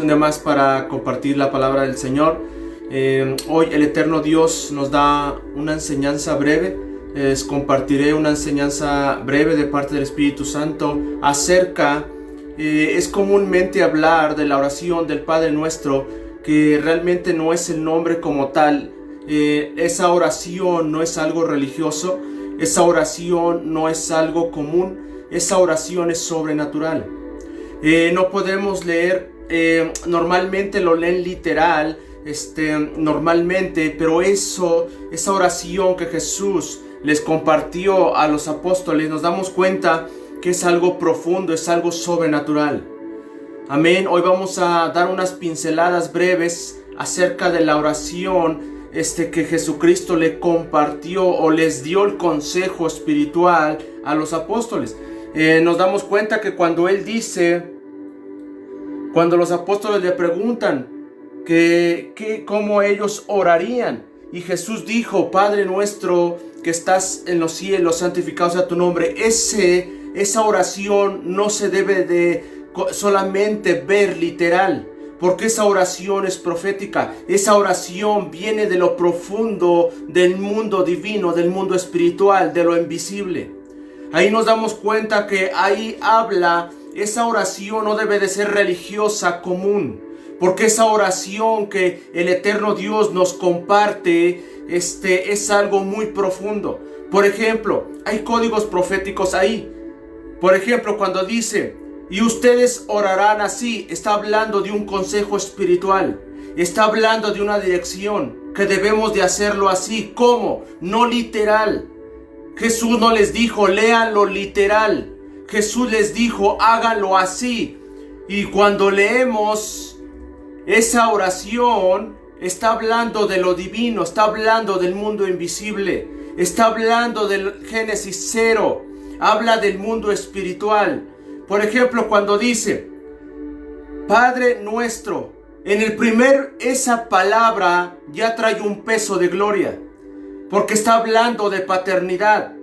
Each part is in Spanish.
un día más para compartir la palabra del Señor. Hoy el eterno Dios nos da una enseñanza breve. Les compartiré una enseñanza breve de parte del Espíritu Santo acerca, es comúnmente hablar de la oración del Padre Nuestro, que realmente no es el nombre como tal. Esa oración no es algo religioso, esa oración no es algo común, esa oración es sobrenatural. No podemos leer, normalmente lo leen literal, normalmente, pero esa oración que Jesús les compartió a los apóstoles, nos damos cuenta que es algo profundo, es algo sobrenatural. Amén. Hoy vamos a dar unas pinceladas breves acerca de la oración que Jesucristo le compartió o les dio el consejo espiritual a los apóstoles. Nos damos cuenta que cuando Él dice, cuando los apóstoles le preguntan cómo ellos orarían, y Jesús dijo: Padre nuestro que estás en los cielos, santificado sea tu nombre. Esa oración no se debe de solamente ver literal, porque esa oración es profética. Esa oración viene de lo profundo del mundo divino, del mundo espiritual, de lo invisible. Ahí nos damos cuenta que ahí habla, esa oración no debe de ser religiosa común, porque esa oración que el eterno Dios nos comparte es algo muy profundo. Por ejemplo, hay códigos proféticos ahí. Por ejemplo, cuando dice: y ustedes orarán así, está hablando de un consejo espiritual, está hablando de una dirección, que debemos de hacerlo así. ¿Cómo? No literal. Jesús no les dijo léanlo literal, Jesús les dijo háganlo así. Y cuando leemos esa oración, está hablando de lo divino, está hablando del mundo invisible, está hablando del Génesis 0, habla del mundo espiritual. Por ejemplo, cuando dice Padre nuestro, esa palabra ya trae un peso de gloria, porque está hablando de paternidad.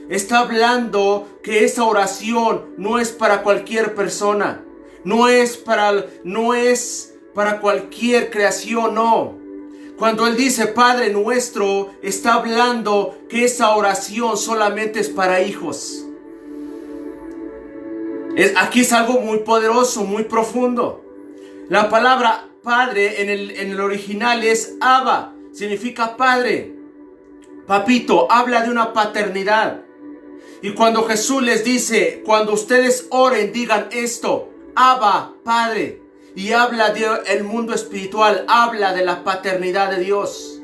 Está hablando que esa oración no es para cualquier persona, no es para cualquier creación, no. Cuando Él dice Padre nuestro, está hablando que esa oración solamente es para hijos. Aquí es algo muy poderoso, muy profundo. La palabra Padre en el original es Abba, significa Padre. Papito, habla de una paternidad. Y cuando Jesús les dice, cuando ustedes oren, digan esto: Abba, Padre. Y habla del mundo espiritual, habla de la paternidad de Dios.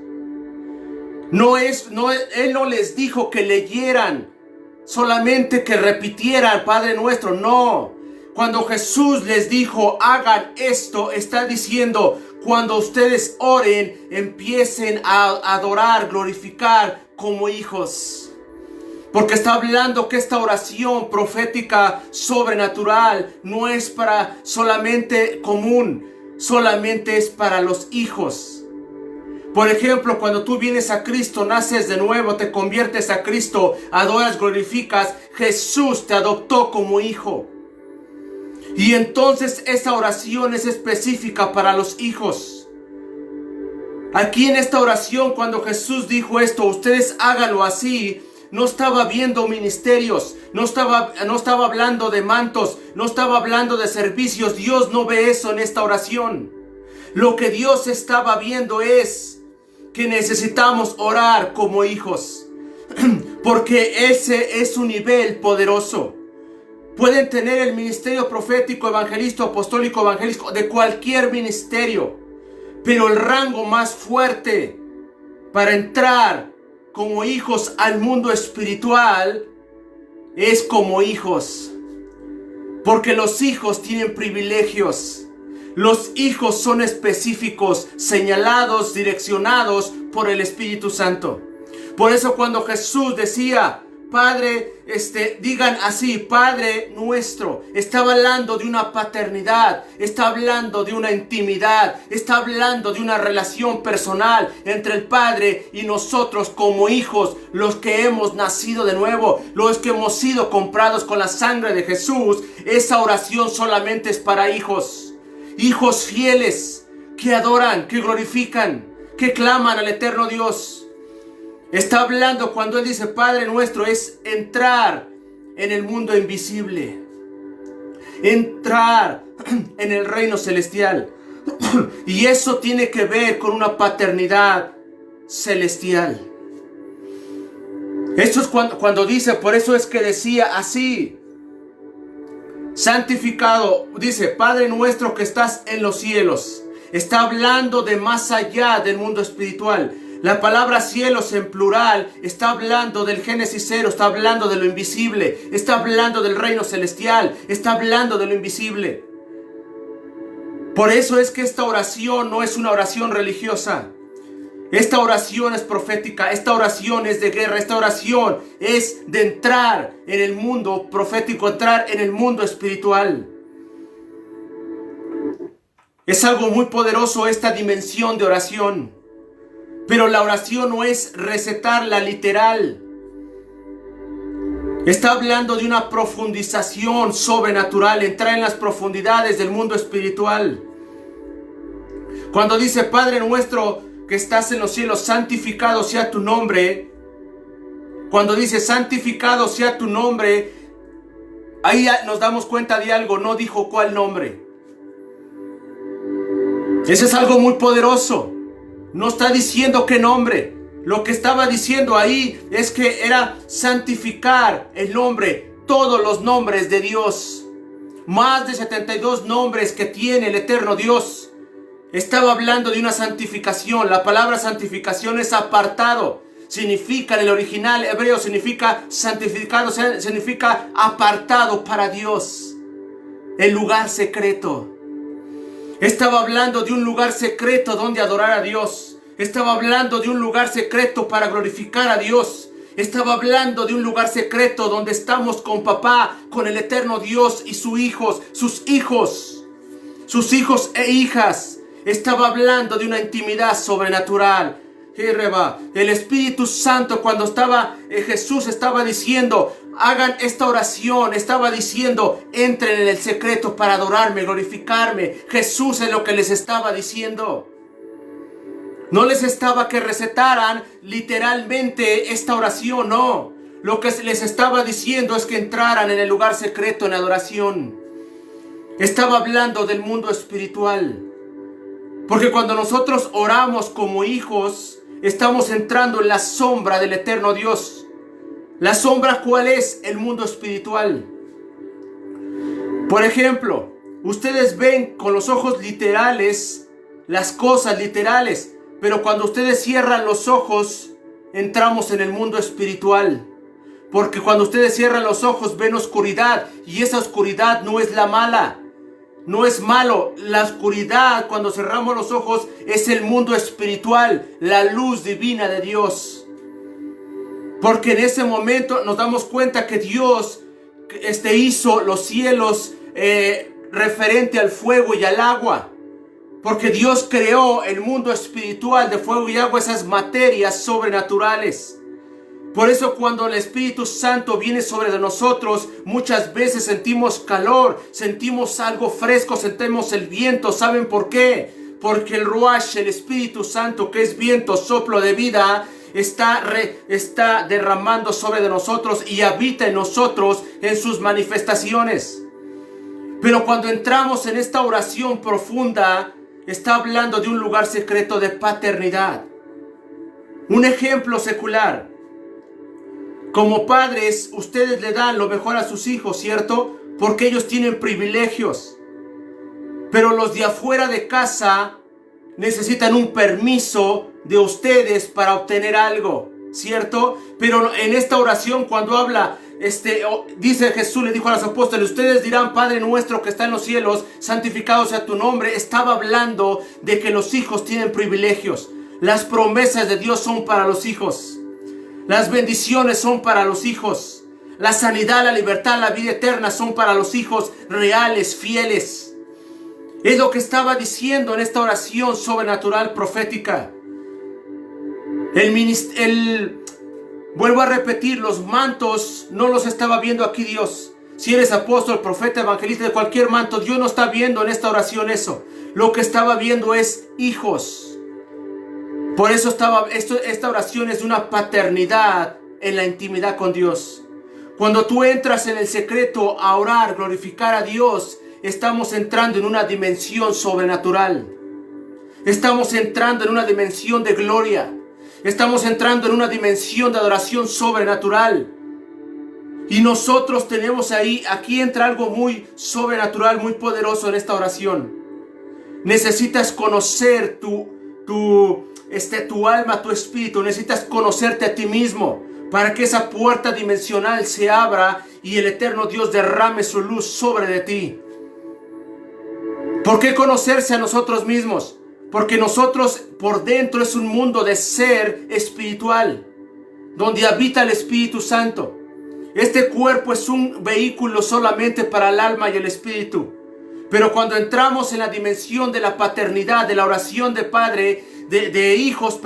Él no les dijo que leyeran, solamente que repitieran Padre nuestro, no. Cuando Jesús les dijo hagan esto, está diciendo: cuando ustedes oren, empiecen a adorar, glorificar como hijos. Porque está hablando que esta oración profética sobrenatural no es para solamente común, solamente es para los hijos. Por ejemplo, cuando tú vienes a Cristo, naces de nuevo, te conviertes a Cristo, adoras, glorificas, Jesús te adoptó como hijo. Y entonces esa oración es específica para los hijos. Aquí en esta oración, cuando Jesús dijo esto, ustedes háganlo así, no estaba viendo ministerios, no estaba hablando de mantos, no estaba hablando de servicios. Dios no ve eso en esta oración. Lo que Dios estaba viendo es que necesitamos orar como hijos, porque ese es un nivel poderoso. Pueden tener el ministerio profético, evangelista, apostólico, evangelístico, de cualquier ministerio, pero el rango más fuerte para entrar como hijos al mundo espiritual es como hijos, porque los hijos tienen privilegios. Los hijos son específicos, señalados, direccionados por el Espíritu Santo. Por eso cuando Jesús decía Padre, digan así, Padre nuestro, está hablando de una paternidad, está hablando de una intimidad, está hablando de una relación personal entre el Padre y nosotros como hijos, los que hemos nacido de nuevo, los que hemos sido comprados con la sangre de Jesús. Esa oración solamente es para hijos. hijos fieles que adoran, que glorifican, que claman al eterno Dios. Está hablando cuando Él dice Padre nuestro, es entrar en el mundo invisible, entrar en el reino celestial. Y eso tiene que ver con una paternidad celestial. Esto es cuando dice, por eso es que decía así: santificado, dice Padre nuestro que estás en los cielos. Está hablando de más allá del mundo espiritual. La palabra cielos en plural está hablando del Génesis 0, está hablando de lo invisible, está hablando del reino celestial, está hablando de lo invisible. Por eso es que esta oración no es una oración religiosa. Esta oración es profética, esta oración es de guerra, esta oración es de entrar en el mundo profético, entrar en el mundo espiritual. Es algo muy poderoso esta dimensión de oración. Pero la oración no es recetarla literal. Está hablando de una profundización sobrenatural, entrar en las profundidades del mundo espiritual. Cuando dice Padre nuestro que estás en los cielos, santificado sea tu nombre. Cuando dice santificado sea tu nombre, ahí nos damos cuenta de algo, no dijo cuál nombre. Eso es algo muy poderoso. No está diciendo qué nombre. Lo que estaba diciendo ahí es que era santificar el nombre, todos los nombres de Dios. Más de 72 nombres que tiene el eterno Dios. Estaba hablando de una santificación. La palabra santificación es apartado. Significa, en el original hebreo, significa santificado, significa apartado para Dios. El lugar secreto. Estaba hablando de un lugar secreto donde adorar a Dios. Estaba hablando de un lugar secreto para glorificar a Dios. Estaba hablando de un lugar secreto donde estamos con papá, con el eterno Dios y sus hijos e hijas. Estaba hablando de una intimidad sobrenatural. El Espíritu Santo, cuando Jesús estaba diciendo, hagan esta oración, estaba diciendo, entren en el secreto para adorarme, glorificarme. Jesús es lo que les estaba diciendo. No les estaba que recetaran literalmente esta oración, no. Lo que les estaba diciendo es que entraran en el lugar secreto en adoración. Estaba hablando del mundo espiritual. Porque cuando nosotros oramos como hijos, estamos entrando en la sombra del eterno Dios. ¿La sombra cuál es? El mundo espiritual. Por ejemplo, ustedes ven con los ojos literales las cosas literales, pero cuando ustedes cierran los ojos, entramos en el mundo espiritual. Porque cuando ustedes cierran los ojos, ven oscuridad, y esa oscuridad no es la mala. No es malo. La oscuridad, cuando cerramos los ojos, es el mundo espiritual, la luz divina de Dios. Porque en ese momento nos damos cuenta que Dios hizo los cielos referente al fuego y al agua. Porque Dios creó el mundo espiritual de fuego y agua, esas materias sobrenaturales. Por eso cuando el Espíritu Santo viene sobre de nosotros, muchas veces sentimos calor, sentimos algo fresco, sentimos el viento. ¿Saben por qué? Porque el Ruach, el Espíritu Santo, que es viento, soplo de vida, está derramando sobre de nosotros y habita en nosotros en sus manifestaciones. Pero cuando entramos en esta oración profunda, está hablando de un lugar secreto de paternidad. Un ejemplo secular. Como padres, ustedes le dan lo mejor a sus hijos, ¿cierto? Porque ellos tienen privilegios. Pero los de afuera de casa necesitan un permiso de ustedes para obtener algo, ¿cierto? Pero en esta oración, cuando habla, dice Jesús, le dijo a los apóstoles, ustedes dirán, Padre nuestro que está en los cielos, santificado sea tu nombre. Estaba hablando de que los hijos tienen privilegios. Las promesas de Dios son para los hijos. Las bendiciones son para los hijos. La sanidad, la libertad, la vida eterna son para los hijos reales, fieles. Es lo que estaba diciendo en esta oración sobrenatural profética. Vuelvo a repetir, los mantos no los estaba viendo aquí Dios, si eres apóstol, profeta, evangelista, de cualquier manto, Dios no está viendo en esta oración eso. Lo que estaba viendo es hijos. Por eso esta oración es una paternidad en la intimidad con Dios. Cuando tú entras en el secreto a orar, glorificar a Dios, estamos entrando en una dimensión sobrenatural. Estamos entrando en una dimensión de gloria. Estamos entrando en una dimensión de adoración sobrenatural. Y nosotros tenemos aquí entra algo muy sobrenatural, muy poderoso en esta oración. Necesitas conocer tu alma, tu espíritu. Necesitas conocerte a ti mismo para que esa puerta dimensional se abra y el eterno Dios derrame su luz sobre de ti. ¿Por qué conocerse a nosotros mismos? Porque nosotros por dentro es un mundo de ser espiritual, donde habita el Espíritu Santo. Este cuerpo es un vehículo solamente para el alma y el espíritu. Pero cuando entramos en la dimensión de la paternidad, de la oración de padre, de hijos,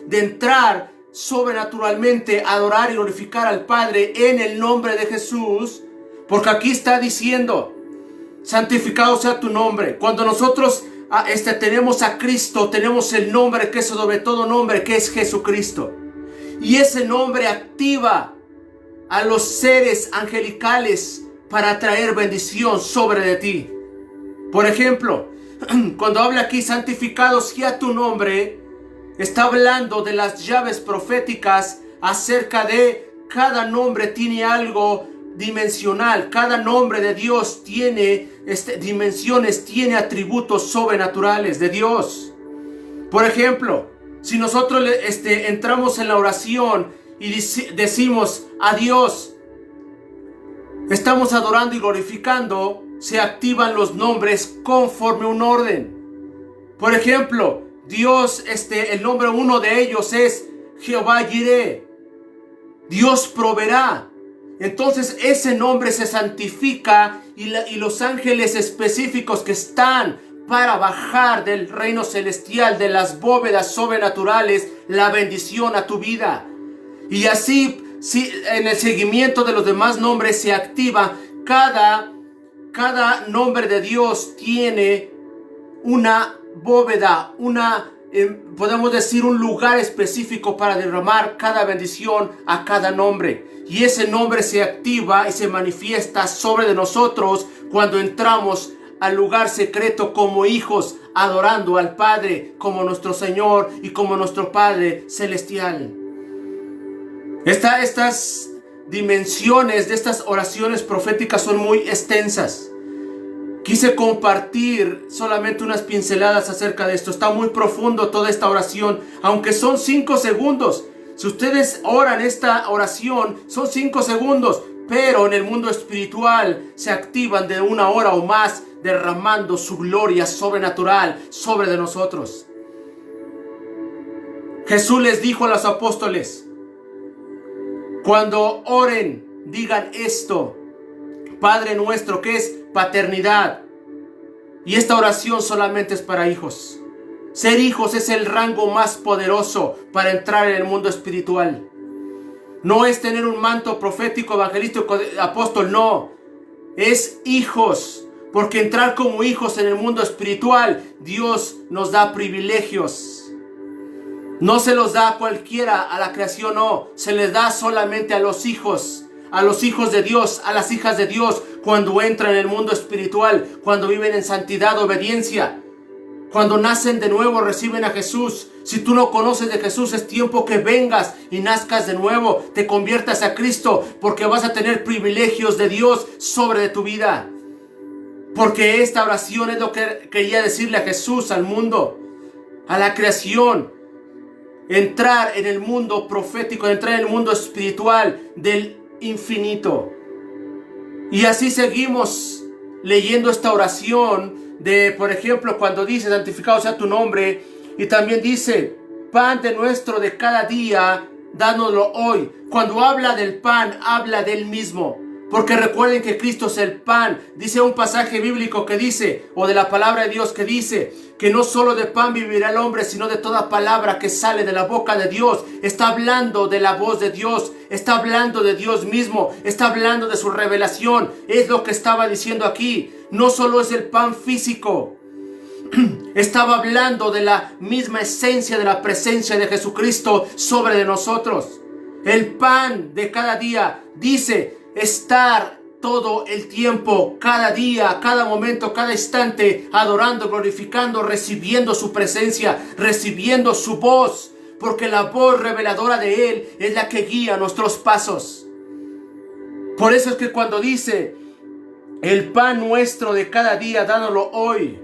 de entrar sobrenaturalmente a adorar y glorificar al Padre en el nombre de Jesús, porque aquí está diciendo, santificado sea tu nombre. Cuando nosotros tenemos a Cristo, tenemos el nombre que es sobre todo nombre, que es Jesucristo. Y ese nombre activa a los seres angelicales para traer bendición sobre de ti. Por ejemplo, cuando habla aquí, santificado sea tu nombre, está hablando de las llaves proféticas acerca de cada nombre tiene algo dimensional. Cada nombre de Dios tiene dimensiones, tiene atributos sobrenaturales de Dios. Por ejemplo, si nosotros entramos en la oración y decimos a Dios, estamos adorando y glorificando, se activan los nombres conforme un orden. Por ejemplo, Dios, el nombre uno de ellos es Jehová Jireh. Dios proveerá. Entonces ese nombre se santifica y los ángeles específicos que están para bajar del reino celestial, de las bóvedas sobrenaturales, la bendición a tu vida. Y así, si en el seguimiento de los demás nombres se activa, cada nombre de Dios tiene una bóveda, podemos decir un lugar específico para derramar cada bendición a cada nombre. Y ese nombre se activa y se manifiesta sobre de nosotros cuando entramos al lugar secreto como hijos, adorando al Padre como nuestro Señor y como nuestro Padre celestial. Estas dimensiones de estas oraciones proféticas son muy extensas. Quise compartir solamente unas pinceladas acerca de esto. Está muy profundo toda esta oración, aunque son 5 segundos. Si ustedes oran esta oración, son 5 segundos, pero en el mundo espiritual se activan de 1 hora o más, derramando su gloria sobrenatural sobre de nosotros. Jesús les dijo a los apóstoles, cuando oren, digan esto: Padre nuestro, que es paternidad. Y esta oración solamente es para hijos. Ser hijos es el rango más poderoso para entrar en el mundo espiritual. No es tener un manto profético, evangelístico, apóstol, no. Es hijos. Porque entrar como hijos en el mundo espiritual, Dios nos da privilegios. No se los da a cualquiera, a la creación no. Se les da solamente a los hijos de Dios, a las hijas de Dios, cuando entran en el mundo espiritual, cuando viven en santidad, obediencia. Cuando nacen de nuevo, reciben a Jesús. Si tú no conoces de Jesús, es tiempo que vengas y nazcas de nuevo, te conviertas a Cristo, porque vas a tener privilegios de Dios sobre de tu vida. Porque esta oración es lo que quería decirle a Jesús, al mundo, a la creación. Entrar en el mundo profético, entrar en el mundo espiritual del infinito. Y así seguimos leyendo esta oración de, por ejemplo, cuando dice santificado sea tu nombre, y también dice pan de nuestro de cada día, dánoslo hoy. Cuando habla del pan, habla del mismo, porque recuerden que Cristo es el pan. Dice un pasaje bíblico que dice, o de la palabra de Dios que dice, que no solo de pan vivirá el hombre, sino de toda palabra que sale de la boca de Dios. Está hablando de la voz de Dios, está hablando de Dios mismo, está hablando de su revelación. Es lo que estaba diciendo aquí. No solo es el pan físico, estaba hablando de la misma esencia de la presencia de Jesucristo sobre de nosotros. El pan de cada día dice estar todo el tiempo, cada día, cada momento, cada instante, adorando, glorificando, recibiendo su presencia, recibiendo su voz, porque la voz reveladora de Él es la que guía nuestros pasos. Por eso es que cuando dice el pan nuestro de cada día, dándolo hoy,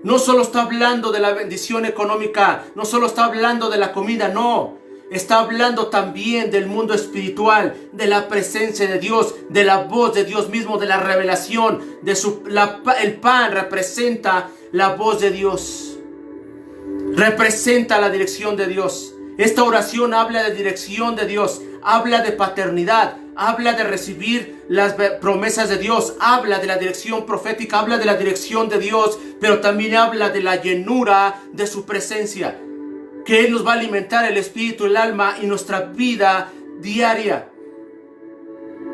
no solo está hablando de la bendición económica, no solo está hablando de la comida, no. Está hablando también del mundo espiritual, de la presencia de Dios, de la voz de Dios mismo, de la revelación. El pan representa la voz de Dios, representa la dirección de Dios. Esta oración habla de dirección de Dios, habla de paternidad, habla de recibir las promesas de Dios, habla de la dirección profética, habla de la dirección de Dios, pero también habla de la llenura de su presencia, que Él nos va a alimentar el espíritu, el alma y nuestra vida diaria,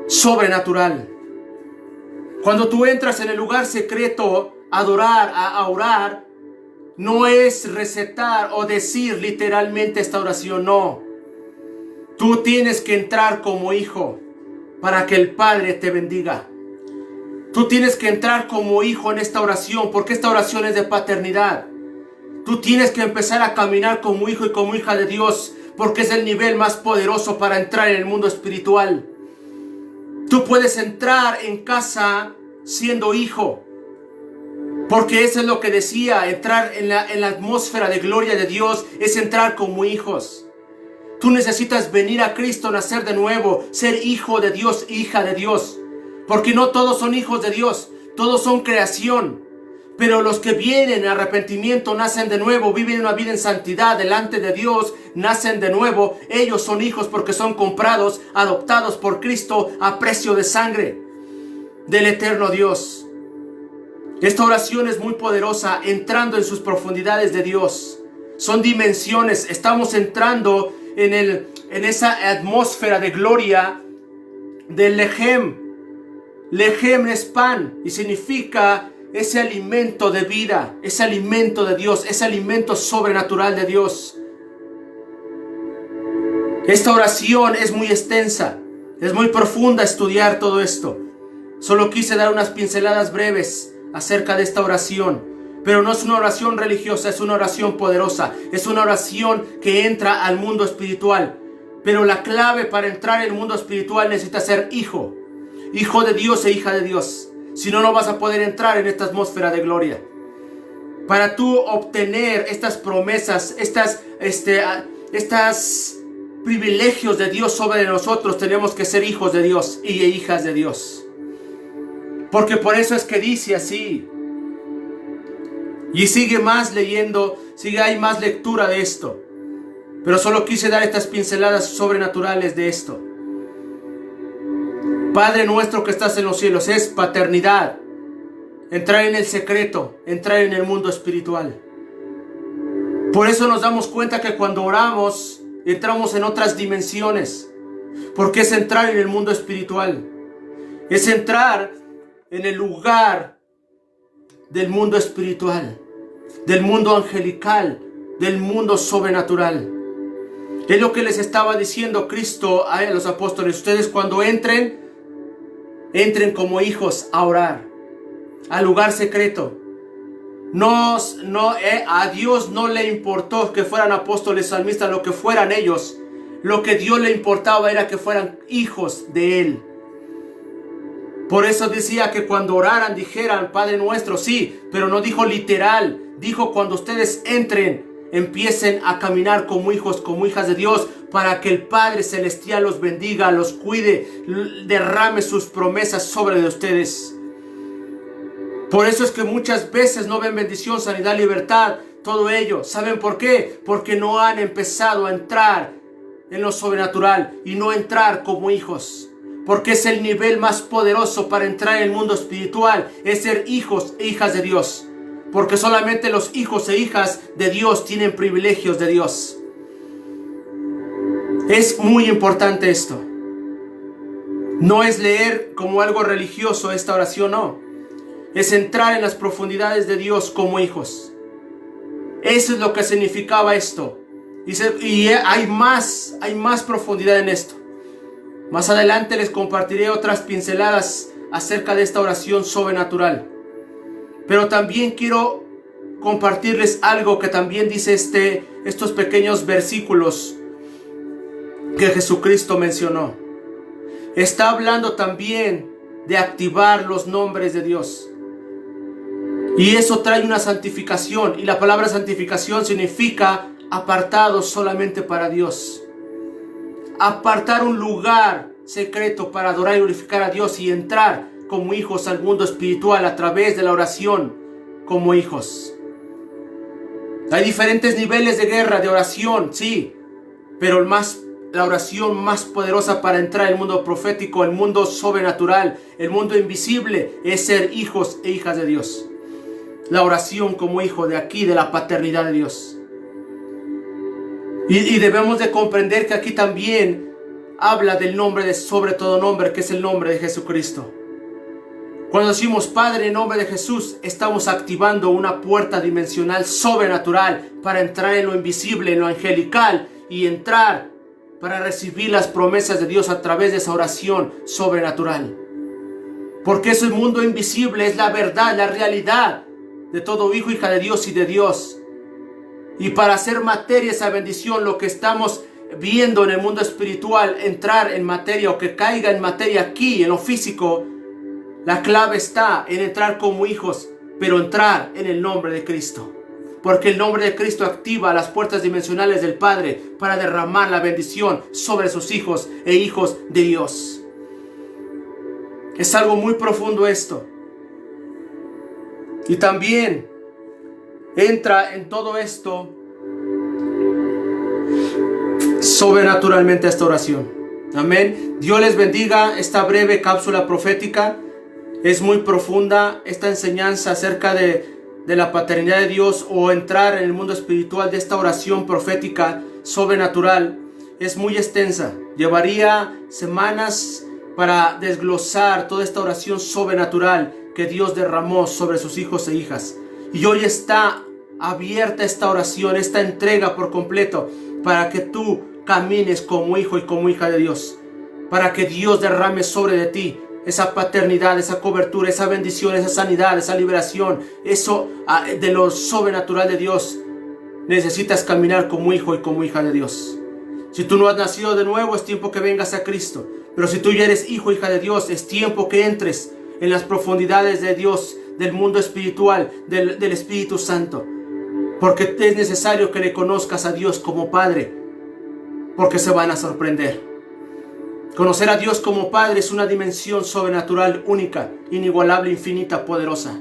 sobrenatural. Cuando tú entras en el lugar secreto a adorar, a orar, no es recetar o decir literalmente esta oración, no. Tú tienes que entrar como hijo para que el Padre te bendiga. Tú tienes que entrar como hijo en esta oración, porque esta oración es de paternidad. Tú tienes que empezar a caminar como hijo y como hija de Dios, porque es el nivel más poderoso para entrar en el mundo espiritual. Tú puedes entrar en casa siendo hijo, porque eso es lo que decía, entrar en la atmósfera de gloria de Dios es entrar como hijos. Tú necesitas venir a Cristo, nacer de nuevo, ser hijo de Dios, hija de Dios, porque no todos son hijos de Dios, todos son creación. Pero los que vienen en arrepentimiento, nacen de nuevo, viven una vida en santidad delante de Dios, nacen de nuevo. Ellos son hijos porque son comprados, adoptados por Cristo a precio de sangre del eterno Dios. Esta oración es muy poderosa, entrando en sus profundidades de Dios. Son dimensiones, estamos entrando en esa atmósfera de gloria del Lehem. Lehem es pan y significa ese alimento de vida, ese alimento de Dios, ese alimento sobrenatural de Dios. Esta oración es muy extensa, es muy profunda estudiar todo esto. Solo quise dar unas pinceladas breves acerca de esta oración, pero no es una oración religiosa, es una oración poderosa, es una oración que entra al mundo espiritual. Pero la clave para entrar en el mundo espiritual necesita ser hijo de Dios e hija de Dios. Si no, no vas a poder entrar en esta atmósfera de gloria. Para tú obtener estas promesas, estos privilegios de Dios sobre nosotros, tenemos que ser hijos de Dios y hijas de Dios. Porque por eso es que dice así. Y sigue más leyendo, hay más lectura de esto. Pero solo quise dar estas pinceladas sobrenaturales de esto. Padre nuestro que estás en los cielos, es paternidad. Entrar en el secreto, entrar en el mundo espiritual. Por eso nos damos cuenta que cuando oramos, entramos en otras dimensiones. Porque es entrar en el mundo espiritual. Es entrar en el lugar del mundo espiritual, del mundo angelical, del mundo sobrenatural. Es lo que les estaba diciendo Cristo a los apóstoles. Ustedes cuando entren como hijos a orar, al lugar secreto. A Dios no le importó que fueran apóstoles, salmistas, lo que fueran ellos. Lo que Dios le importaba era que fueran hijos de Él. Por eso decía que cuando oraran dijeran Padre nuestro, sí, pero no dijo literal. Dijo cuando ustedes entren, empiecen a caminar como hijos, como hijas de Dios, para que el Padre Celestial los bendiga, los cuide, derrame sus promesas sobre de ustedes. Por eso es que muchas veces no ven bendición, sanidad, libertad, todo ello. ¿Saben por qué? Porque no han empezado a entrar en lo sobrenatural y no entrar como hijos. Porque es el nivel más poderoso para entrar en el mundo espiritual, es ser hijos e hijas de Dios. porque solamente los hijos e hijas de Dios tienen privilegios de Dios. Es muy importante esto. No es leer como algo religioso esta oración, no. Es entrar en las profundidades de Dios como hijos. Eso es lo que significaba esto. Y hay más profundidad en esto. Más adelante les compartiré otras pinceladas acerca de esta oración sobrenatural. Pero también quiero compartirles algo que también dice estos pequeños versículos que Jesucristo mencionó. Está hablando también de activar los nombres de Dios. Y eso trae una santificación. Y la palabra santificación significa apartado solamente para Dios. Apartar un lugar secreto para adorar y glorificar a Dios y entrar como hijos al mundo espiritual a través de la oración como hijos. Hay diferentes niveles de guerra, de oración, sí, pero la oración más poderosa para entrar al mundo profético, el mundo sobrenatural, el mundo invisible, es ser hijos e hijas de Dios. La oración como hijo de aquí, de la paternidad de Dios. Y debemos de comprender que aquí también habla del nombre de sobre todo nombre, que es el nombre de Jesucristo. Cuando decimos Padre en nombre de Jesús, estamos activando una puerta dimensional sobrenatural para entrar en lo invisible, en lo angelical, y entrar para recibir las promesas de Dios a través de esa oración sobrenatural. Porque ese mundo invisible es la verdad, la realidad de todo hijo, hija de Dios y de Dios. Y para hacer materia esa bendición, lo que estamos viendo en el mundo espiritual, entrar en materia o que caiga en materia aquí, en lo físico, la clave está en entrar como hijos, pero entrar en el nombre de Cristo. Porque el nombre de Cristo activa las puertas dimensionales del Padre para derramar la bendición sobre sus hijos e hijos de Dios. Es algo muy profundo esto. Y también entra en todo esto sobrenaturalmente esta oración. Amén. Dios les bendiga. Esta breve cápsula profética es muy profunda. Esta enseñanza acerca de la paternidad de Dios o entrar en el mundo espiritual de esta oración profética sobrenatural es muy extensa. Llevaría semanas para desglosar toda esta oración sobrenatural que Dios derramó sobre sus hijos e hijas. Y hoy está abierta esta oración, esta entrega por completo, para que tú camines como hijo y como hija de Dios, para que Dios derrame sobre de ti esa paternidad, esa cobertura, esa bendición, esa sanidad, esa liberación, eso de lo sobrenatural de Dios. Necesitas caminar como hijo y como hija de Dios. Si tú no has nacido de nuevo, es tiempo que vengas a Cristo. Pero si tú ya eres hijo, hija de Dios, es tiempo que entres en las profundidades de Dios, del mundo espiritual, del Espíritu Santo. Porque es necesario que le conozcas a Dios como Padre, porque se van a sorprender. Conocer a Dios como Padre es una dimensión sobrenatural, única, inigualable, infinita, poderosa.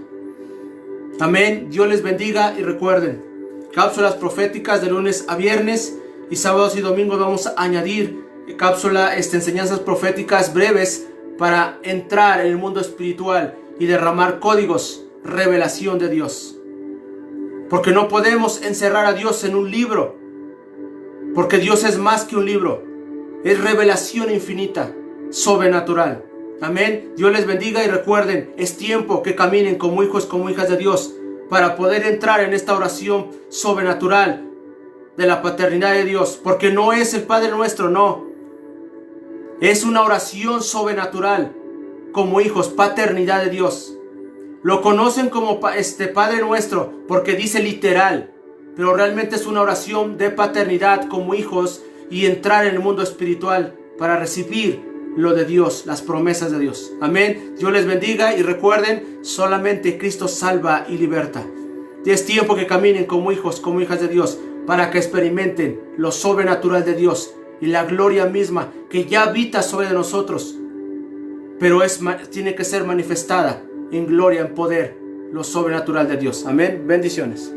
Amén. Dios les bendiga y recuerden, cápsulas proféticas de lunes a viernes y sábados y domingos vamos a añadir enseñanzas proféticas breves para entrar en el mundo espiritual y derramar códigos, revelación de Dios. Porque no podemos encerrar a Dios en un libro, porque Dios es más que un libro, es revelación infinita, sobrenatural. Amén. Dios les bendiga y recuerden, es tiempo que caminen como hijos, como hijas de Dios, para poder entrar en esta oración sobrenatural de la paternidad de Dios, porque no es el Padre nuestro, no. Es una oración sobrenatural, como hijos, paternidad de Dios. Lo conocen como Padre nuestro, porque dice literal, pero realmente es una oración de paternidad como hijos y entrar en el mundo espiritual para recibir lo de Dios, las promesas de Dios. Amén. Dios les bendiga y recuerden, solamente Cristo salva y liberta. Y es tiempo que caminen como hijos, como hijas de Dios, para que experimenten lo sobrenatural de Dios y la gloria misma que ya habita sobre nosotros, pero tiene que ser manifestada en gloria, en poder, lo sobrenatural de Dios. Amén. Bendiciones.